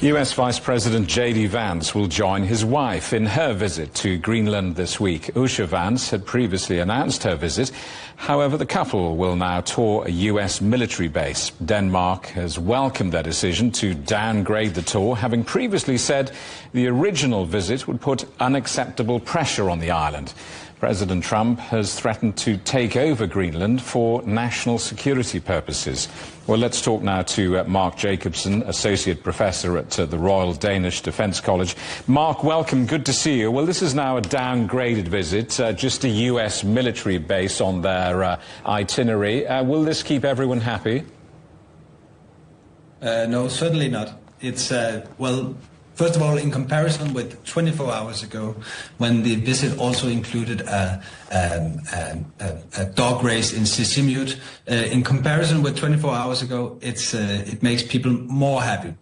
US Vice President JD Vance will join his wife in her visit to Greenland this week. Usha Vance had previously announced her visit. However, the couple will now tour a US military base. Denmark has welcomed their decision to downgrade the tour, having previously said the original visit would put unacceptable pressure on the island. President Trump has threatened to take over Greenland for national security purposes. Well, let's talk now to Marc Jacobsen, Associate Professor at the Royal Danish Defence College. Marc, welcome. Good to see you. Well, this is now a downgraded visit, just a US military base on their itinerary. Will this keep everyone happy? No, certainly not. It's, well, first of all, in comparison with 24 hours ago, when the visit also included a dog race in Sisimiut, in comparison with 24 hours ago, it makes people more happy.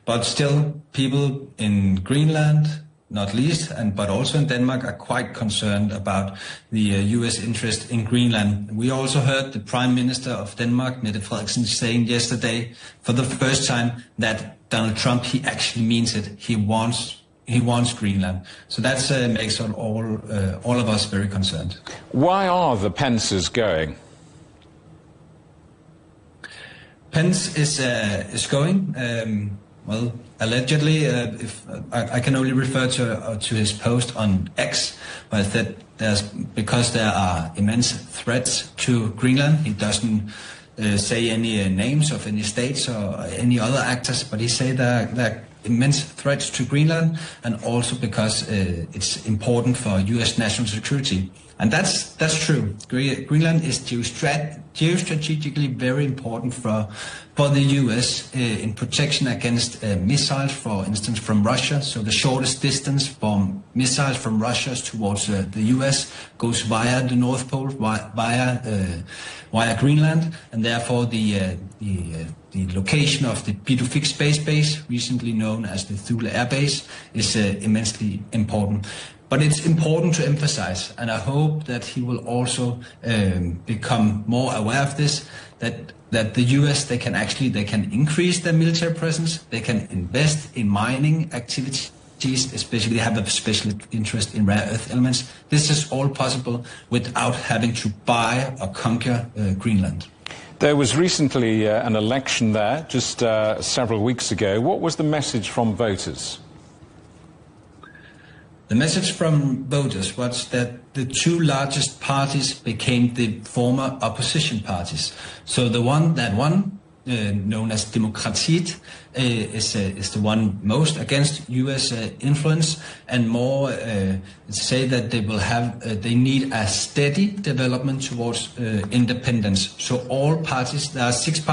But still, people in Greenland, not least, but also in Denmark, are quite concerned about the US interest in Greenland. We also heard the Prime Minister of Denmark, Mette Frederiksen, saying yesterday, for the first time, that Donald Trump, he actually means it. He wants Greenland. So that makes all of us very concerned. Why are the Pences going? Pence is going. Well, allegedly, if I can only refer to his post on X, but that because there are immense threats to Greenland. He doesn't say any names of any states or any other actors, but he said there are immense threats to Greenland, and also because it's important for U.S. national security. And that's true. Greenland is geostrategically very important for the U.S. In protection against missiles, for instance, from Russia. So the shortest distance from missiles from Russia towards the U.S. goes via the North Pole, via Greenland, and therefore the location of the Pituffik space base, recently known as the Thule Air Base, is immensely important. But it's important to emphasize, and I hope that he will also become more aware of this, that the US, they can increase their military presence, they can invest in mining activities, especially have a special interest in rare earth elements. This is all possible without having to buy or conquer Greenland. There was recently an election there, just several weeks ago. What was the message from voters? The message from voters was that the two largest parties became the former opposition parties. So the one that won, known as Demokratiet, is the one most against U.S. influence, and more say that they need a steady development towards independence. So all parties, there are five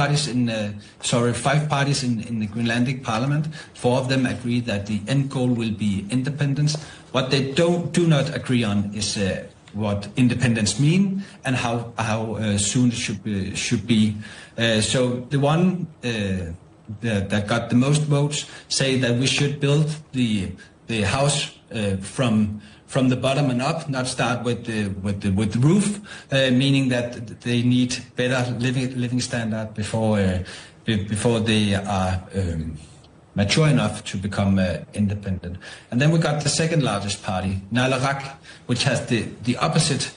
parties in the Greenlandic Parliament. 4 of them agree that the end goal will be independence. What they do not agree on is what independence mean and how soon it should be. So the one that got the most votes say that we should build the house from the bottom and up, not start with the roof, meaning that they need better living standard before they are mature enough to become independent. And then we got the second largest party, Naleraq, which has the opposite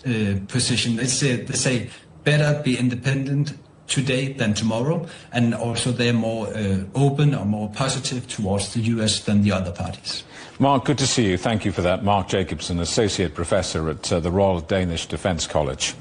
position. They say better be independent today than tomorrow, and also they're more open or more positive towards the US than the other parties. Marc, good to see you. Thank you for that. Marc Jacobsen, Associate Professor at the Royal Danish Defence College.